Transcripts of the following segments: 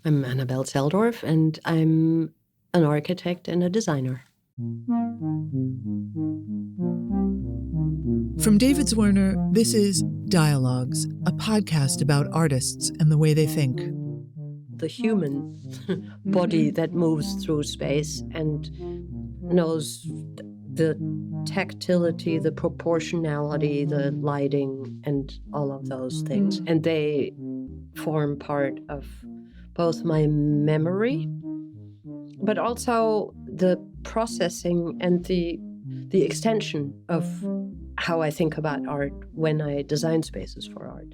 I'm Annabelle Selldorf, and I'm an architect and a designer. From David Zwirner, this is Dialogues, a podcast about artists and the way they think. The human body that moves through space and knows the tactility, the proportionality, the lighting, and all of those things. And they form part of both my memory, but also the processing and the extension of how I think about art when I design spaces for art.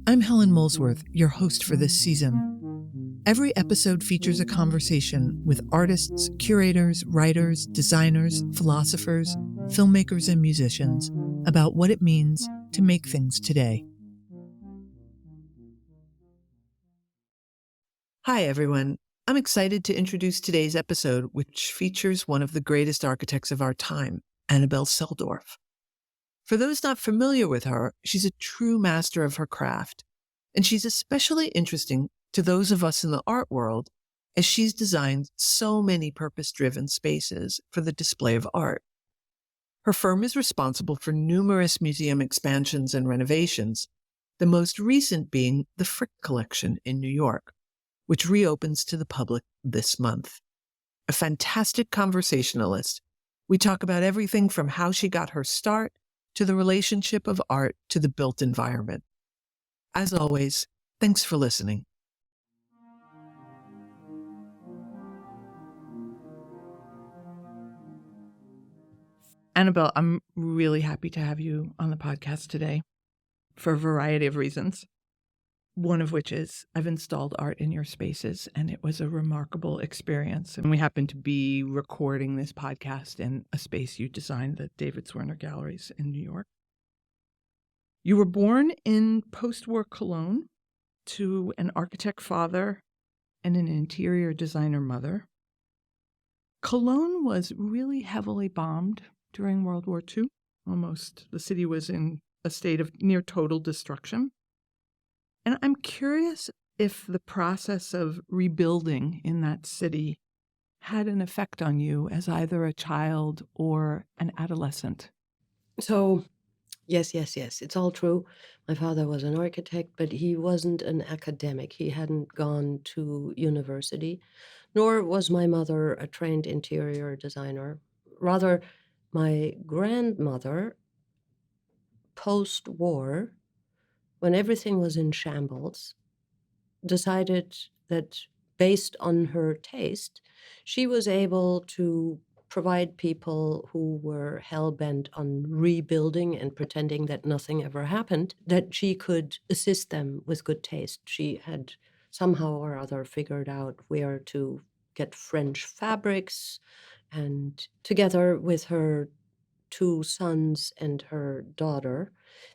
I'm Helen Molesworth, your host for this season. Every episode features a conversation with artists, curators, writers, designers, philosophers, filmmakers, and musicians about what it means to make things today. Hi, everyone. I'm excited to introduce today's episode, which features one of the greatest architects of our time, Annabelle Selldorf. For those not familiar with her, she's a true master of her craft, and she's especially interesting to those of us in the art world as she's designed so many purpose-driven spaces for the display of art. Her firm is responsible for numerous museum expansions and renovations, the most recent being the Frick Collection in New York, which reopens to the public this month. A fantastic conversationalist, we talk about everything from how she got her start to the relationship of art to the built environment. As always, thanks for listening. Annabelle, I'm really happy to have you on the podcast today for a variety of reasons. One of which is I've installed art in your spaces, and it was a remarkable experience. And we happen to be recording this podcast in a space you designed, the David Zwirner Galleries in New York. You were born in post-war Cologne to an architect father and an interior designer mother. Cologne was really heavily bombed during World War II. The city was in a state of near total destruction. And I'm curious if the process of rebuilding in that city had an effect on you as either a child or an adolescent. So, yes. It's all true. My father was an architect, but he wasn't an academic. He hadn't gone to university, nor was my mother a trained interior designer. Rather, my grandmother, post-war, when everything was in shambles, decided that based on her taste, she was able to provide people who were hell-bent on rebuilding and pretending that nothing ever happened, that she could assist them with good taste. She had somehow or other figured out where to get French fabrics, and together with her two sons and her daughter,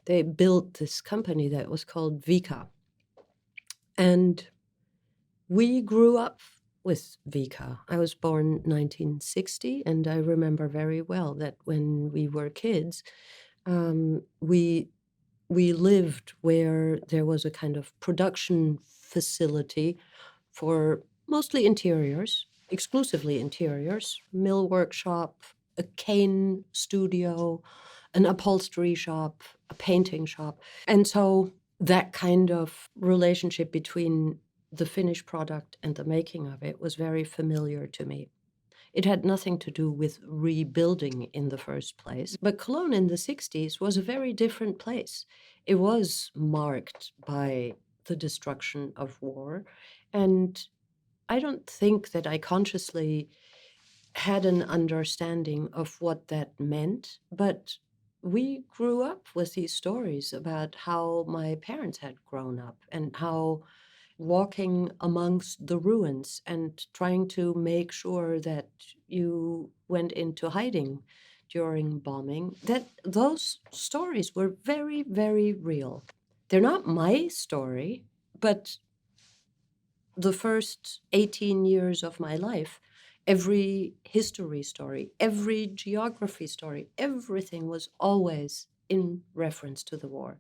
they built this company that was called Vika. And we grew up with Vika. I was born 1960, and I remember very well that when we were kids, we lived where there was a kind of production facility for mostly interiors, exclusively interiors, mill workshop, a cane studio, an upholstery shop, a painting shop. And so that kind of relationship between the finished product and the making of it was very familiar to me. It had nothing to do with rebuilding in the first place. But Cologne in the 60s was a very different place. It was marked by the destruction of war. And I don't think that I consciously had an understanding of what that meant, but we grew up with these stories about how my parents had grown up and how walking amongst the ruins and trying to make sure that you went into hiding during bombing, that those stories were very, very real. They're not my story, but the first 18 years of my life, every history story, every geography story, everything was always in reference to the war.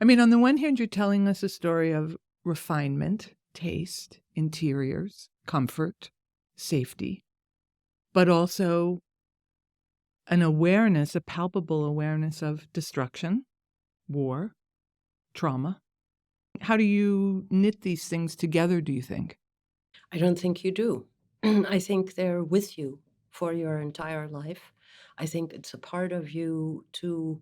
I mean, on the one hand, you're telling us a story of refinement, taste, interiors, comfort, safety, but also an awareness, a palpable awareness of destruction, war, trauma. How do you knit these things together, do you think? I don't think you do. I think they're with you for your entire life. I think it's a part of you to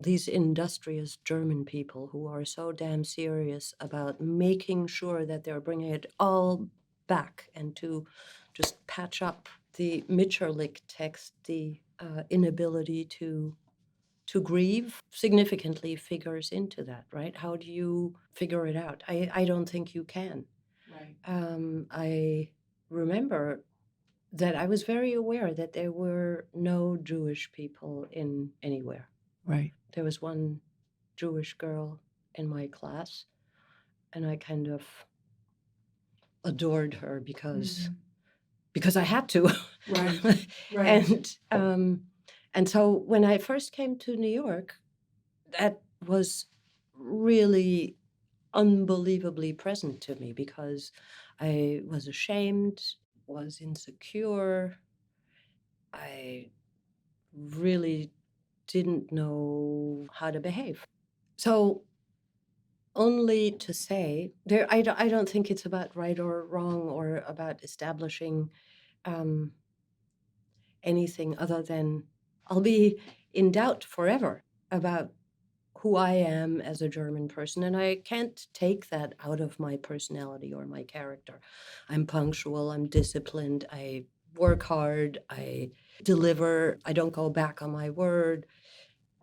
these industrious German people who are so damn serious about making sure that they're bringing it all back and to just patch up the Mitscherlich text, the inability to grieve significantly figures into that, right? How do you figure it out? I don't think you can. Right. I remember that I was very aware that there were no Jewish people in anywhere. Right. There was one Jewish girl in my class, and I kind of adored her because I had to. Right. And so when I first came to New York, that was really unbelievably present to me because I was ashamed, was insecure. I really didn't know how to behave. So only to say there, I don't think it's about right or wrong or about establishing um, anything other than I'll be in doubt forever about who I am as a German person, and I can't take that out of my personality or my character. I'm punctual, I'm disciplined, I work hard, I deliver, I don't go back on my word.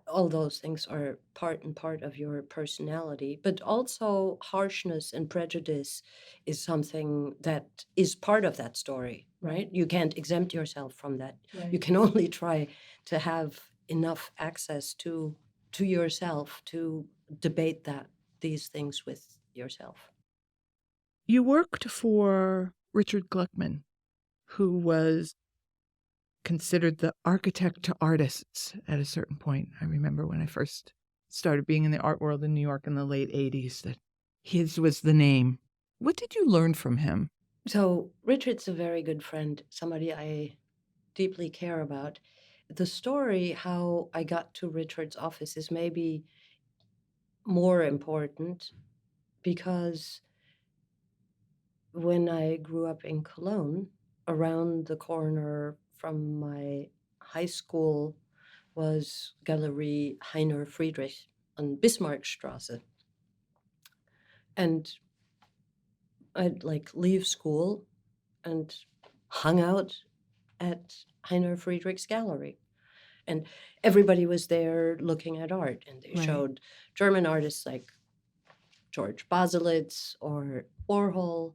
All those things are part and part of your personality, but also harshness and prejudice is something that is part of that story, right? You can't exempt yourself from that. You can only try to have enough access to yourself to debate these things with yourself. You worked for Richard Gluckman, who was considered the architect to artists at a certain point. I remember when I first started being in the art world in New York in the late 80s that his was the name. What did you learn from him? So Richard's a very good friend, somebody I deeply care about. The story, how I got to Richard's office, is maybe more important because when I grew up in Cologne, around the corner from my high school was Galerie Heiner Friedrich on Bismarckstraße. And I'd like leave school and hung out at Heiner Friedrich's gallery. And everybody was there looking at art, and they showed German artists like George Baselitz or Warhol,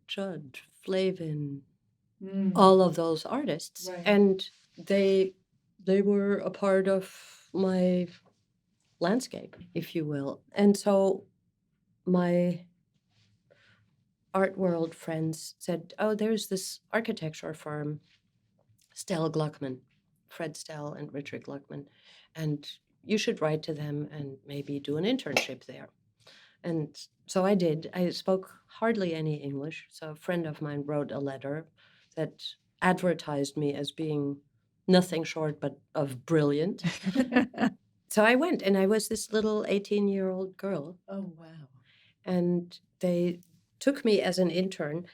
Judd, Flavin, all of those artists. And they were a part of my landscape, if you will. And so my art world friends said, oh, there's this architecture firm, Stell Gluckman, Fred Stell and Richard Gluckman, and you should write to them and maybe do an internship there. And so I did. I spoke hardly any English, so a friend of mine wrote a letter that advertised me as being nothing short but of brilliant. So I went, and I was this little 18-year-old girl. Oh, wow. And they took me as an intern,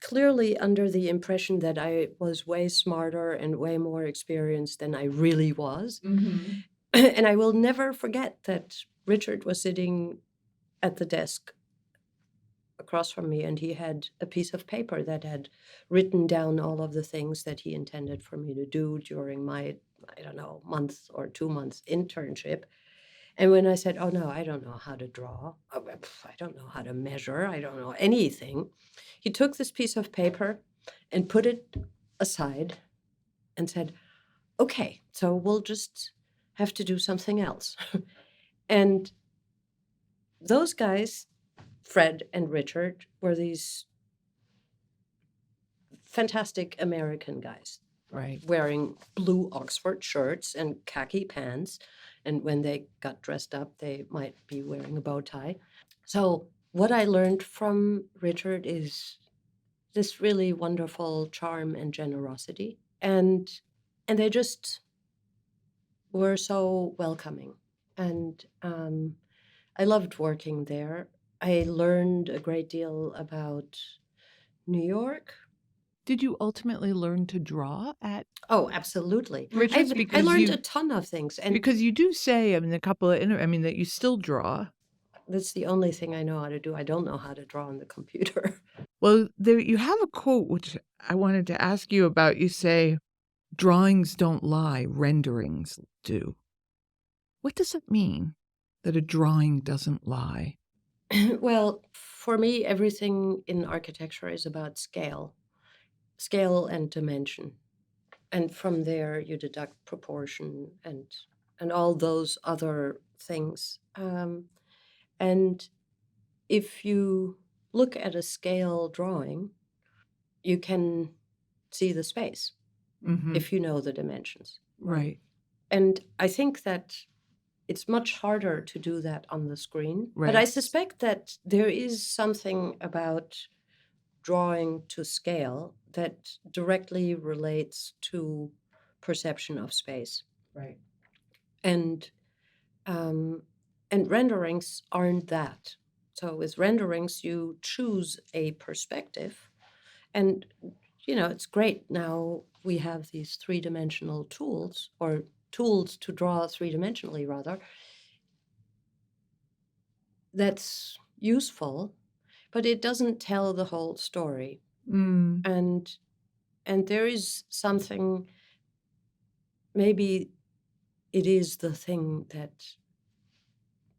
clearly under the impression that I was way smarter and way more experienced than I really was. And I will never forget that Richard was sitting at the desk across from me, and he had a piece of paper that had written down all of the things that he intended for me to do during my, I don't know, month or 2 months internship. And when I said, oh, no, I don't know how to draw, I don't know how to measure, I don't know anything, he took this piece of paper and put it aside and said, okay, so we'll just have to do something else. And those guys, Fred and Richard, were these fantastic American guys, wearing blue Oxford shirts and khaki pants. And when they got dressed up, they might be wearing a bow tie. So what I learned from Richard is this really wonderful charm and generosity, and they just were so welcoming. And I loved working there. I learned a great deal about New York. Did you ultimately learn to draw at Oh, absolutely. Richards? I learned a ton of things, and Because you do say, I mean, a couple of, I mean, that you still draw. that's the only thing I know how to do. I don't know how to draw on the computer. Well, there you have a quote which I wanted to ask you about. You say, "Drawings don't lie, renderings do." What does it mean that a drawing doesn't lie? Well, for me, everything in architecture is about scale and dimension. And from there, you deduct proportion and all those other things. And if you look at a scale drawing, you can see the space Mm-hmm. if you know the dimensions. Right. And I think that it's much harder to do that on the screen. But I Right. suspect that there is something about drawing to scale that directly relates to perception of space. Right. And um, and renderings aren't that. So with renderings, you choose a perspective, and it's great now we have these three-dimensional tools, or tools to draw three-dimensionally rather. That's useful, but it doesn't tell the whole story. Mm. And there is something, maybe it is the thing that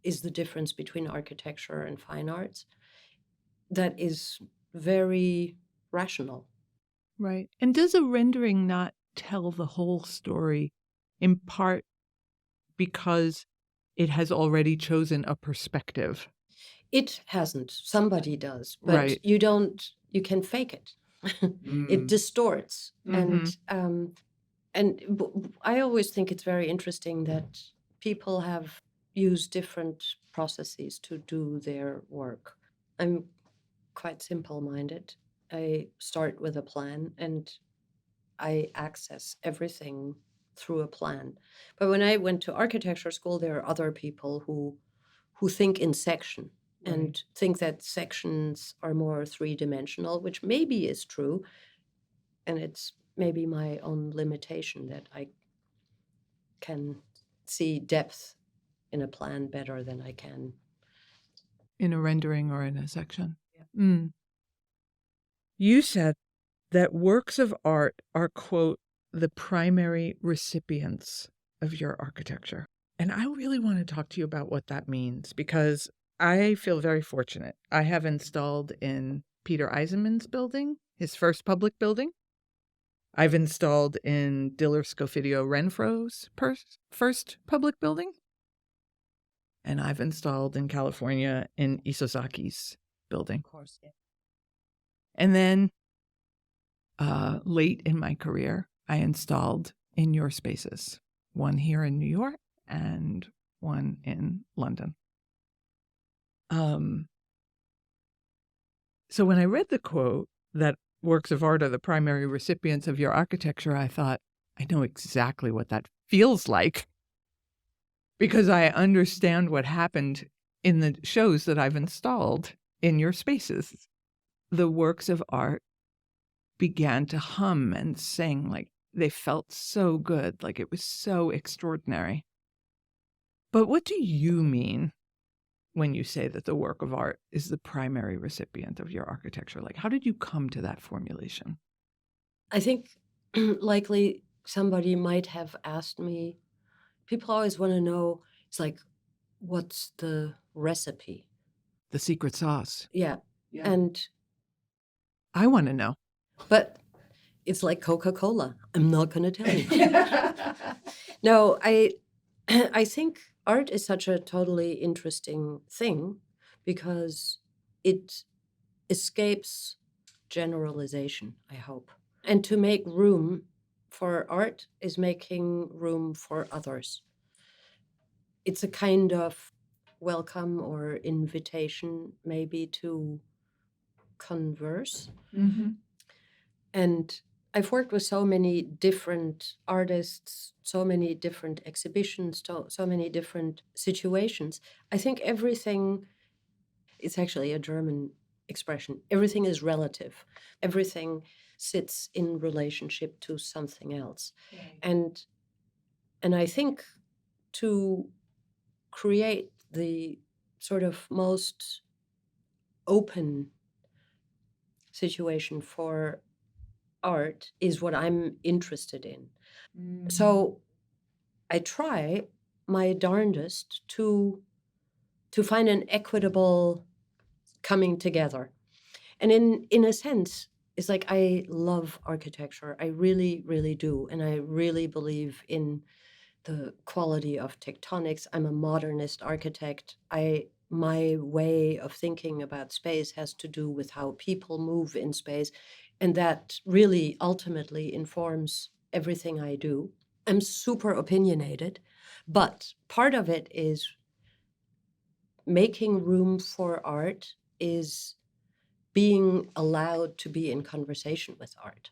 is the difference between architecture and fine arts, that is very rational. Right. And does a rendering not tell the whole story, in part because it has already chosen a perspective? It hasn't. Somebody does, but Right. you can fake it. It distorts. Mm-hmm. I always think it's very interesting that people have used different processes to do their work. I'm quite simple-minded. I start with a plan and I access everything through a plan. But when I went to architecture school, there are other people who think in section and think that sections are more three-dimensional, which maybe is true, and it's maybe my own limitation that I can see depth in a plan better than I can In a rendering or in a section. Yeah. Mm. You said that works of art are, quote, the primary recipients of your architecture. And I really want to talk to you about what that means, because I feel very fortunate. I have installed in Peter Eisenman's building, his first public building. I've installed in Diller Scofidio Renfro's first public building. And I've installed in California in Isazaki's building. Of course, yeah. And then late in my career, I installed in your spaces, one here in New York and one in London. So when I read the quote that works of art are the primary recipients of your architecture, I thought, I know exactly what that feels like, because I understand what happened in the shows that I've installed in your spaces. The works of art began to hum and sing, like they felt so good, like it was so extraordinary. But what do you mean when you say that the work of art is the primary recipient of your architecture? Like, how did you come to that formulation? I think likely somebody might have asked me. People always want to know, it's like, what's the recipe? The secret sauce. Yeah. And I want to know. but it's like Coca-Cola. I'm not going to tell you. No, I think art is such a totally interesting thing because it escapes generalization, I hope. And to make room for art is making room for others. It's a kind of welcome or invitation maybe to converse. Mm-hmm. And I've worked with so many different artists, so many different exhibitions, so many different situations. I think everything, it's actually a German expression, everything is relative. Everything sits in relationship to something else. Right. And I think to create the sort of most open situation for art is what I'm interested in. So I try my darndest to find an equitable coming together. And in a sense, it's like I love architecture. I really, really do. And I really believe in the quality of tectonics. I'm a modernist architect. My way of thinking about space has to do with how people move in space, and that really ultimately informs everything I do. I'm super opinionated, but part of it is making room for art is being allowed to be in conversation with art.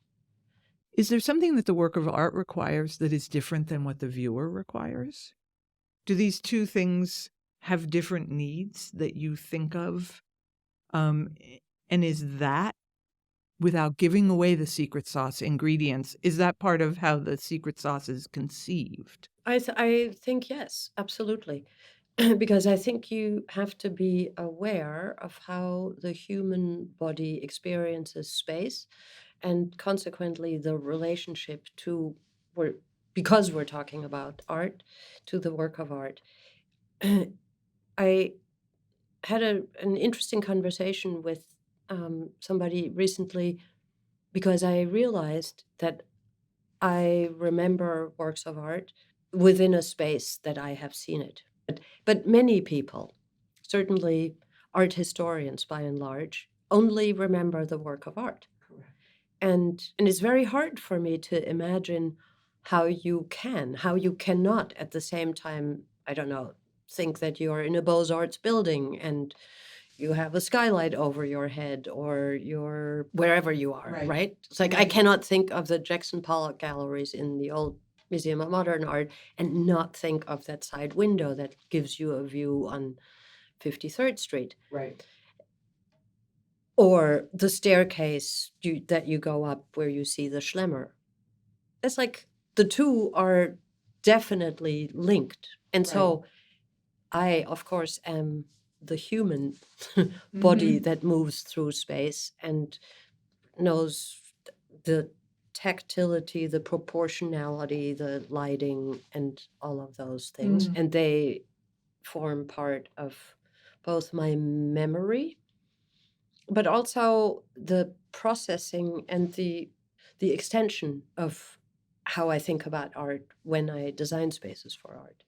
Is there something that the work of art requires that is different than what the viewer requires? Do these two things have different needs that you think of? And is that, without giving away the secret sauce ingredients, is that part of how the secret sauce is conceived? I think yes, absolutely. Because I think you have to be aware of how the human body experiences space and consequently the relationship to, we're, because we're talking about art, to the work of art. I had an interesting conversation with somebody recently because I realized that I remember works of art within a space that I have seen it. But many people, certainly art historians by and large, only remember the work of art. Correct. And it's very hard for me to imagine how you cannot at the same time, I don't know, think that you're in a Beaux-Arts building and you have a skylight over your head or you're wherever you are, Right. right? It's like I Right. cannot think of the Jackson Pollock galleries in the old Museum of Modern Art and not think of that side window that gives you a view on 53rd Street. Right. Or the staircase that you go up where you see the Schlemmer. It's like the two are definitely linked. And so I, of course, am the human body that moves through space and knows the tactility, the proportionality, the lighting, and all of those things. And they form part of both my memory, but also the processing and the extension of how I think about art when I design spaces for art.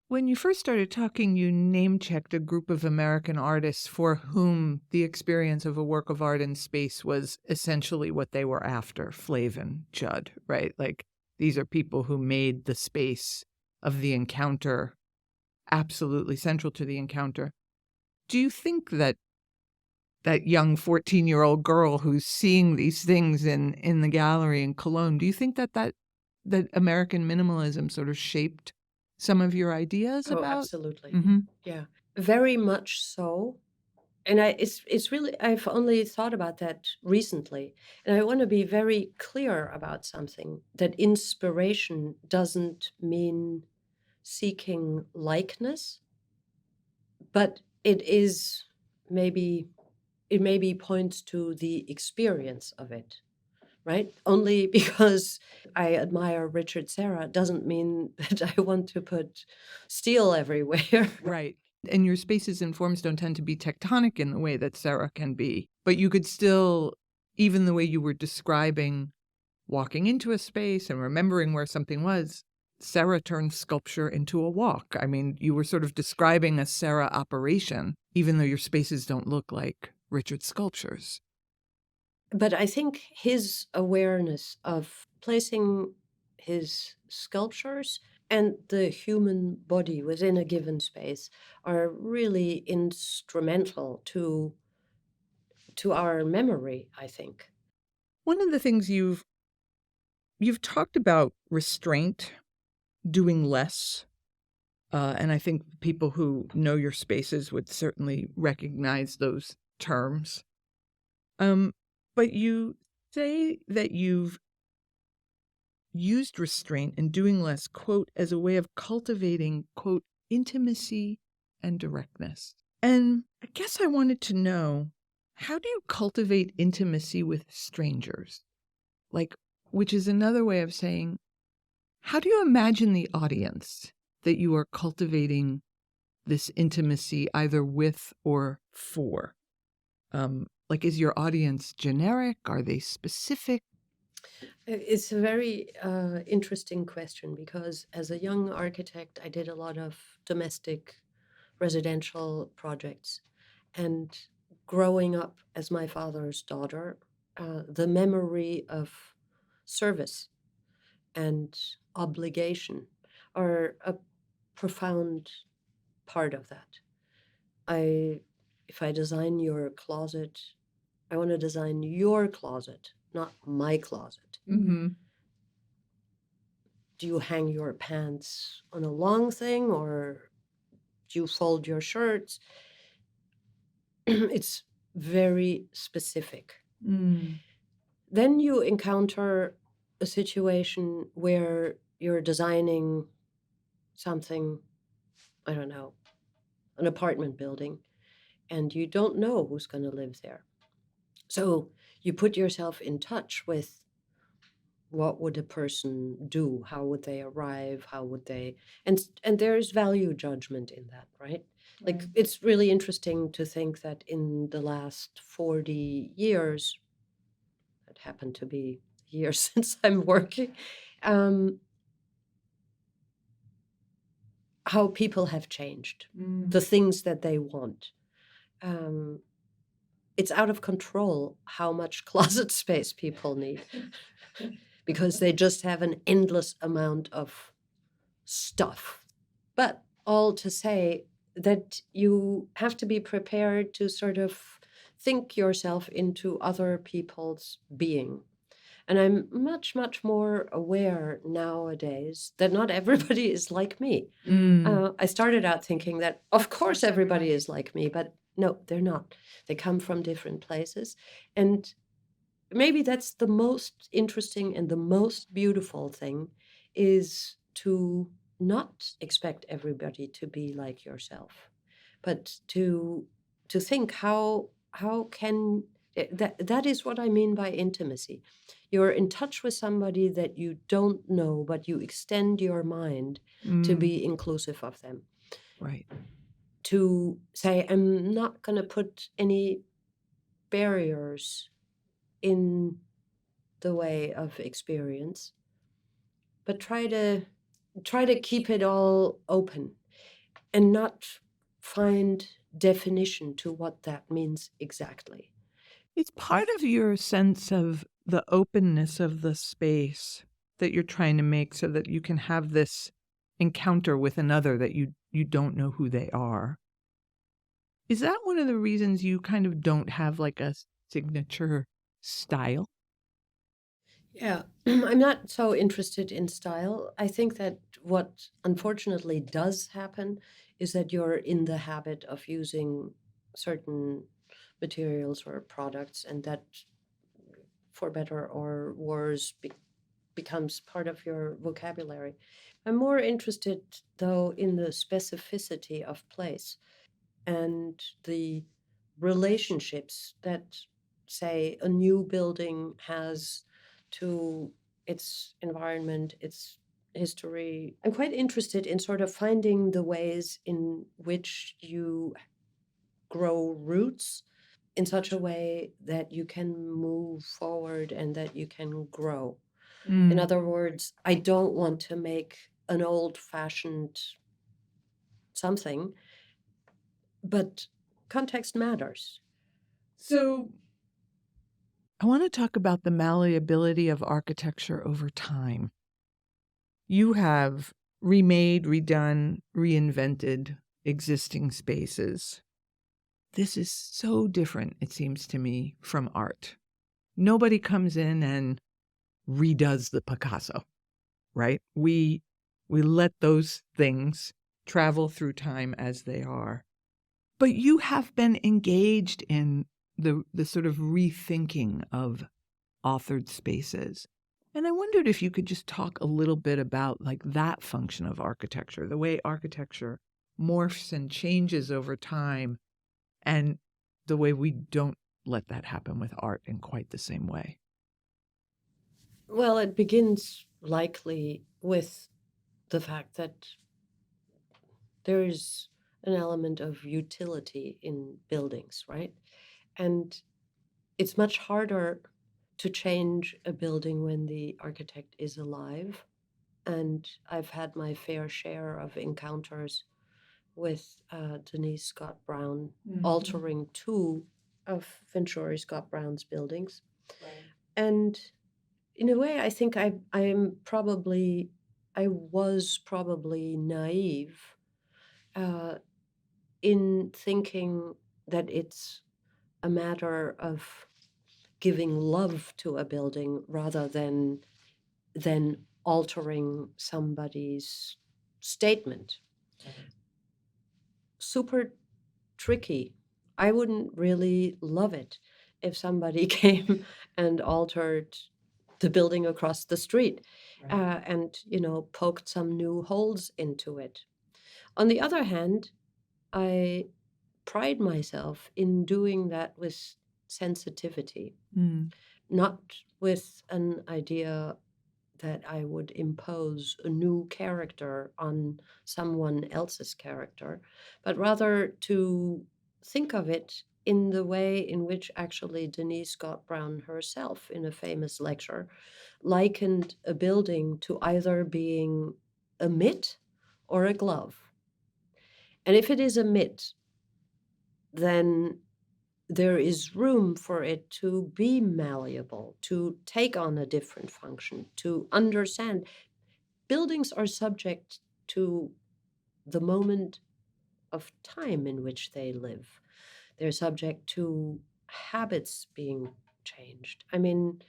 When you first started talking, you name-checked a group of American artists for whom the experience of a work of art in space was essentially what they were after, Flavin, Judd, right? Like, these are people who made the space of the encounter absolutely central to the encounter. Do you think that that young 14-year-old girl who's seeing these things in the gallery in Cologne, do you think that American minimalism sort of shaped some of your ideas Oh, about? absolutely. Mm-hmm. Yeah, very much so. And it's really, I've only thought about that recently. And I want to be very clear about something, that inspiration doesn't mean seeking likeness, but maybe it maybe points to the experience of it, right? Only because I admire Richard Serra doesn't mean that I want to put steel everywhere. Right. And your spaces and forms don't tend to be tectonic in the way that Sarah can be. But you could still, even the way you were describing walking into a space and remembering where something was, Sarah turned sculpture into a walk. I mean, you were sort of describing a Sarah operation, even though your spaces don't look like Richard's sculptures. But I think his awareness of placing his sculptures and the human body within a given space are really instrumental to our memory, I think. One of the things you've talked about restraint, doing less, and I think people who know your spaces would certainly recognize those terms. But you say that you've used restraint and doing less, quote, as a way of cultivating, quote, intimacy and directness. And I guess I wanted to know, how do you cultivate intimacy with strangers? Like, which is another way of saying, how do you imagine the audience that you are cultivating this intimacy either with or for? Like, is your audience generic? Are they specific? It's a very interesting question because as a young architect, I did a lot of domestic residential projects. And growing up as my father's daughter, the memory of service and obligation are a profound part of that. If I design your closet, I want to design your closet, not my closet. Mm-hmm. Do you hang your pants on a long thing or do you fold your shirts? It's very specific. Mm. Then you encounter a situation where you're designing something, I don't know, an apartment building, and you don't know who's going to live there. So you put yourself in touch with what would a person do, how would they arrive, how would they, and there's value judgment in that, right? Like it's really interesting to think that in the last 40 years, that happened to be years since I'm working, how people have changed, the things that they want. Um, it's out of control how much closet space people need because they just have an endless amount of stuff. But all to say that you have to be prepared to sort of think yourself into other people's being. And I'm much, much more aware nowadays that not everybody is like me. I started out thinking that, of course, everybody is like me, but no, they're not. They come from different places. And maybe that's the most interesting and the most beautiful thing is to not expect everybody to be like yourself, but to think how can that is what I mean by intimacy. You're in touch with somebody that you don't know, but you extend your mind to be inclusive of them. Right. To say, I'm not going to put any barriers in the way of experience, but try to keep it all open and not find definition to what that means exactly. It's part of your sense of the openness of the space that you're trying to make so that you can have this encounter with another that you don't know who they are. Is that one of the reasons you kind of don't have like a signature style? Yeah, I'm not so interested in style. I think that what unfortunately does happen is that you're in the habit of using certain materials or products, and that, for better or worse, becomes part of your vocabulary. I'm more interested, though, in the specificity of place and the relationships that, say, a new building has to its environment, its history. I'm quite interested in sort of finding the ways in which you grow roots in such a way that you can move forward and that you can grow. In other words, I don't want to make an old-fashioned something, but context matters. So I want to talk about the malleability of architecture over time. You have remade, redone, reinvented existing spaces. This is so different, it seems to me, from art. Nobody comes in and redoes the Picasso, right? We let those things travel through time as they are. But you have been engaged in the sort of rethinking of authored spaces. And I wondered if you could just talk a little bit about like that function of architecture, the way architecture morphs and changes over time, and the way we don't let that happen with art in quite the same way. Well, it begins likely with the fact that there is an element of utility in buildings, right? And it's much harder to change a building when the architect is alive. And I've had my fair share of encounters with Denise Scott Brown altering two of Venturi Scott Brown's buildings. Right. And in a way, I think I was probably naive in thinking that it's a matter of giving love to a building rather than altering somebody's statement. Super tricky. I wouldn't really love it if somebody came and altered the building across the street, and poked some new holes into it. On the other hand, I pride myself in doing that with sensitivity, not with an idea that I would impose a new character on someone else's character, but rather to think of it in the way in which actually Denise Scott Brown herself, in a famous lecture, likened a building to either being a mitt or a glove. And if it is a mitt, then there is room for it to be malleable, to take on a different function, to understand. Buildings are subject to the moment of time in which they live. They're subject to habits being changed. I mean,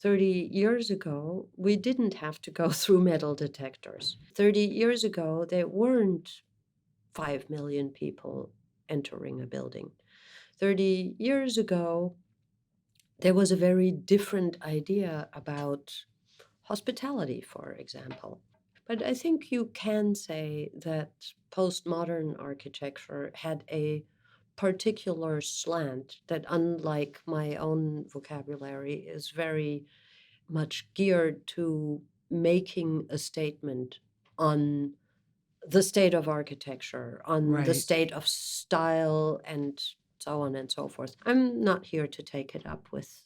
30 years ago, we didn't have to go through metal detectors. 30 years ago, there weren't 5 million people entering a building. 30 years ago, there was a very different idea about hospitality, for example. But I think you can say that postmodern architecture had a particular slant that, unlike my own vocabulary, is very much geared to making a statement on the state of architecture, on the Right. state of style, and so on and so forth. I'm not here to take it up with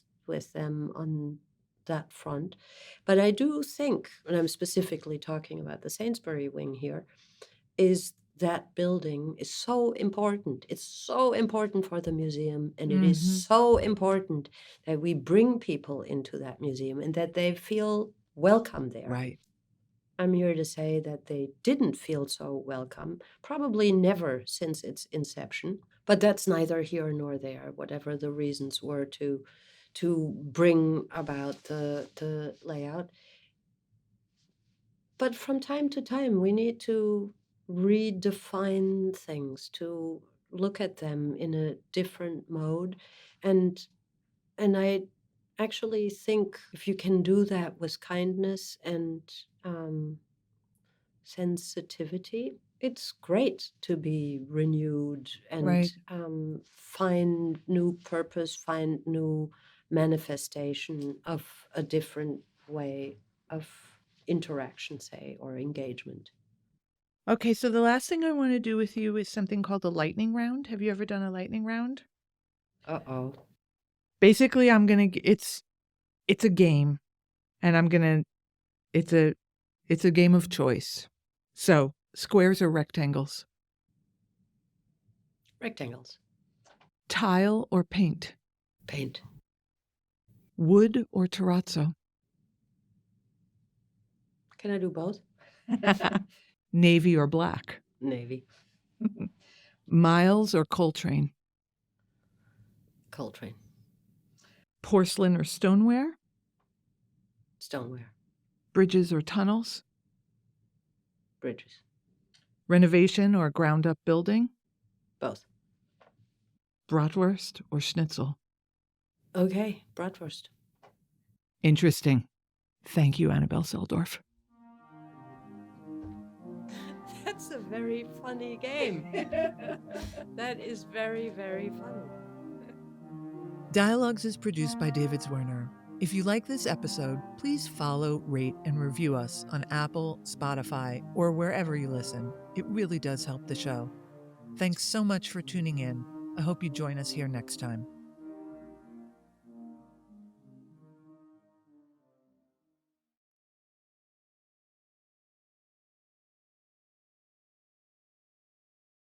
them on that front, but I do think, and I'm specifically talking about the Sainsbury wing here, is that building is so important. It's so important for the museum, and it is so important that we bring people into that museum and that they feel welcome there. Right. I'm here to say that they didn't feel so welcome, probably never since its inception, but that's neither here nor there, whatever the reasons were to bring about the layout. But from time to time, we need to redefine things, to look at them in a different mode. And I actually think if you can do that with kindness and sensitivity, it's great to be renewed and Right. find new purpose, find new manifestation of a different way of interaction, say, or engagement. Okay, so the last thing I want to do with you is something called a lightning round. Have you ever done a lightning round? Uh-oh. Basically, it's a game, and it's a game of choice. So, squares or rectangles? Rectangles. Tile or paint? Paint. Wood or terrazzo? Can I do both? Navy or black? Navy. Miles or Coltrane? Coltrane. Porcelain or stoneware? Stoneware. Bridges or tunnels? Bridges. Renovation or ground-up building? Both. Bratwurst or schnitzel? Okay, bratwurst. Interesting. Thank you, Annabelle Selldorf. That's a very funny game. That is very, very funny. Dialogues is produced by David Zwirner. If you like this episode, please follow, rate, and review us on Apple, Spotify, or wherever you listen. It really does help the show. Thanks so much for tuning in. I hope you join us here next time.